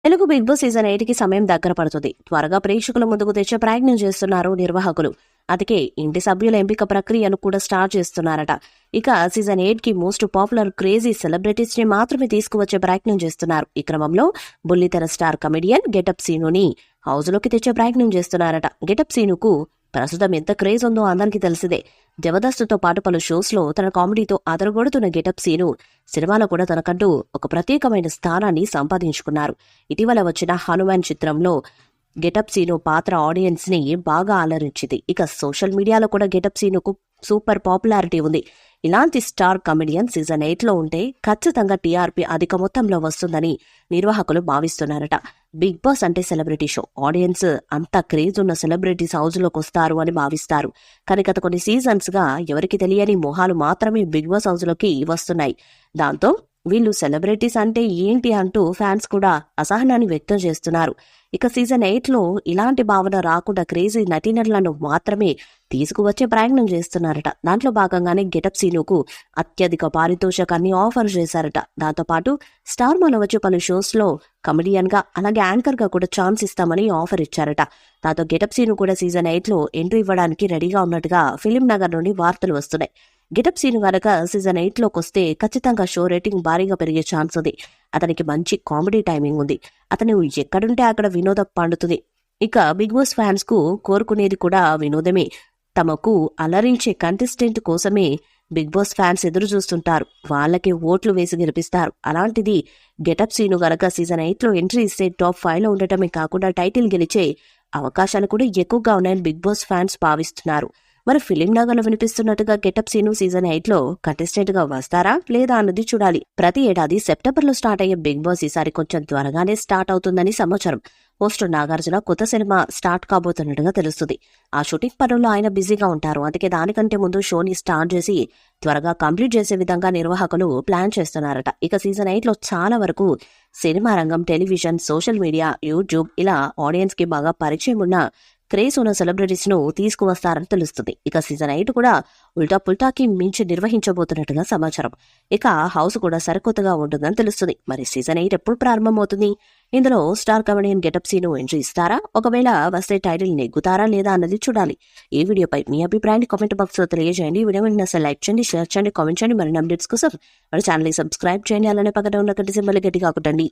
Telugu big boss season 8కి సమయం దగ్గర పడుతుంది. త్వరగా ప్రేక్షకుల ముందుకు తెచ్చే ప్రయత్నం చేస్తున్నారు నిర్వాహకులు. అందుకే ఇంటి సభ్యుల ఎంపిక ప్రక్రియను కూడా స్టార్ట్ చేస్తున్నారట. ఇక సీజన్ 8కి మోస్ట్ పాపులర్ క్రేజీ సెలబ్రిటీస్ ని మాత్రమే తీసుకువచ్చే ప్రయత్నం చేస్తున్నారు. ఈ క్రమంలో బుల్లితెర స్టార్ కమెడియన్ గెటప్ సీనుని హౌస్ లోకి తెచ్చే ప్రయత్నం చేస్తున్నారట. గెటప్ సీనుకు ప్రస్తుతం ఎంత క్రేజ్ ఉందో అందరికీ తెలిసిందే. జబర్దస్త్తో పాటు పలు షోస్ లో తన కామెడీతో అదరగొడుతున్న గెటప్ సీను సినిమాలో కూడా తనకంటూ ఒక ప్రత్యేకమైన స్థానాన్ని సంపాదించుకున్నారు. ఇటీవల వచ్చిన హనుమాన్ చిత్రంలో గెటప్ సీను పాత్ర ఆడియన్స్ ని బాగా అలరించింది. ఇక సోషల్ మీడియాలో కూడా గెటప్ సీనుకు సూపర్ పాపులారిటీ ఉంది. ఇలాంటి స్టార్ కమెడియన్ సీజన్ 8లో ఉంటే ఖచ్చితంగా టీఆర్పీ అధిక మొత్తంలో వస్తుందని నిర్వాహకులు భావిస్తున్నారట. బిగ్ బాస్ అంటే సెలబ్రిటీ షో. ఆడియన్స్ అంత క్రేజ్ ఉన్న సెలబ్రిటీస్ హౌస్ లోకి వస్తారు అని భావిస్తారు. కానీ గత కొన్ని సీజన్స్ గా ఎవరికి తెలియని మొహాలు మాత్రమే బిగ్ బాస్ హౌస్ లోకి వస్తున్నాయి. దాంతో వీళ్ళు సెలబ్రిటీస్ అంటే ఏంటి అంటూ ఫ్యాన్స్ కూడా అసహనాన్ని వ్యక్తం చేస్తున్నారు. ఇక సీజన్ 8లో ఇలాంటి భావన రాకుండా క్రేజీ నటీనటులను మాత్రమే తీసుకువచ్చే ప్రయత్నం చేస్తున్నారట. దాంట్లో భాగంగానే గెటప్ సీనుకు అత్యధిక పారితోషికాన్ని ఆఫర్ చేశారట. దాంతోపాటు స్టార్ మాలో వచ్చే పలు షోస్ లో కమెడియన్ గా అలాగే యాంకర్ గా కూడా ఛాన్స్ ఇస్తామని ఆఫర్ ఇచ్చారట. దాంతో గెటప్ సీను కూడా సీజన్ 8లో ఎంట్రీ ఇవ్వడానికి రెడీగా ఉన్నట్టుగా ఫిలిం నగర్ నుండి వార్తలు వస్తున్నాయి. గెటప్ సీను గనక సీజన్ 8లోకి వస్తే ఖచ్చితంగా షో రేటింగ్ భారీగా పెరిగే ఛాన్స్ ఉంది. అతనికి మంచి కామెడీ టైమింగ్ ఉంది. అతను ఎక్కడుంటే అక్కడ వినోదం పండుతుంది. ఇక బిగ్ బాస్ ఫ్యాన్స్ కు కోరుకునేది కూడా వినోదమే. తమకు అలరించే కంటెస్టెంట్ కోసమే బిగ్ బాస్ ఫ్యాన్స్ ఎదురు చూస్తుంటారు. వాళ్ళకి ఓట్లు వేసి గెలిపిస్తారు. అలాంటిది గెటప్ సీను గనక సీజన్ 8లో ఎంట్రీ ఇస్తే టాప్ 5లో ఉండటమే కాకుండా టైటిల్ గెలిచే అవకాశాలు కూడా ఎక్కువగా ఉన్నాయని బిగ్ బాస్ ఫ్యాన్స్ భావిస్తున్నారు. మరి ఫిలిం నగర్లో వినిపిస్తున్నట్టుగా గెటప్ సీను సీజన్ 8లో కంటెస్టెంట్ గా వస్తారా లేదా అన్నది చూడాలి. ప్రతి ఏడాది సెప్టెంబర్లో స్టార్ట్ అయ్యే బిగ్ బాస్ ఈసారి కొంచెం త్వరగానే స్టార్ట్ అవుతుందని సమాచారం. పోస్ట్ నాగార్జున కొత్త సినిమా స్టార్ట్ కాబోతున్నట్టుగా తెలుస్తుంది. ఆ షూటింగ్ పనుల్లో ఆయన బిజీగా ఉంటారు. అందుకే దానికంటే ముందు షోని స్టార్ట్ చేసి త్వరగా కంప్లీట్ చేసే విధంగా నిర్వాహకులు ప్లాన్ చేస్తున్నారట. ఇక సీజన్ 8లో చాలా వరకు సినిమా రంగం, టెలివిజన్, సోషల్ మీడియా, యూట్యూబ్ ఇలా ఆడియన్స్ కి బాగా పరిచయం ఉన్న క్రేజ్ ఉన్న సెలబ్రిటీస్ ను తీసుకువస్తారని తెలుస్తుంది. ఇక సీజన్ 8 కూడా ఉల్టా పుల్టాకి మించి నిర్వహించబోతున్నట్టుగా సమాచారం. ఇక హౌస్ కూడా సరికొత్తగా ఉంటుందని తెలుస్తుంది. మరి సీజన్ 8 ఎప్పుడు ప్రారంభమవుతుంది? ఇందులో star comedian getup Seenu entry ఇస్తారా? ఒకవేళ వస్తే టైటిల్ నెగ్గుతారా లేదా అన్నది చూడాలి. ఈ వీడియోపై మీ అభిప్రాయాన్ని కామెంట్ బాక్స్ లో తెలియజేయండి. వీడియో నచ్చితే లైక్ చేయండి, షేర్ చేయండి, కామెంట్ చేయండి. మరిన్ని అప్డేట్స్ కోసం మన ఛానల్ ని సబ్స్క్రైబ్ చేయండి. అలానే పక్కన ఉన్న గంట సింబల్ గట్టిగా కొట్టండి.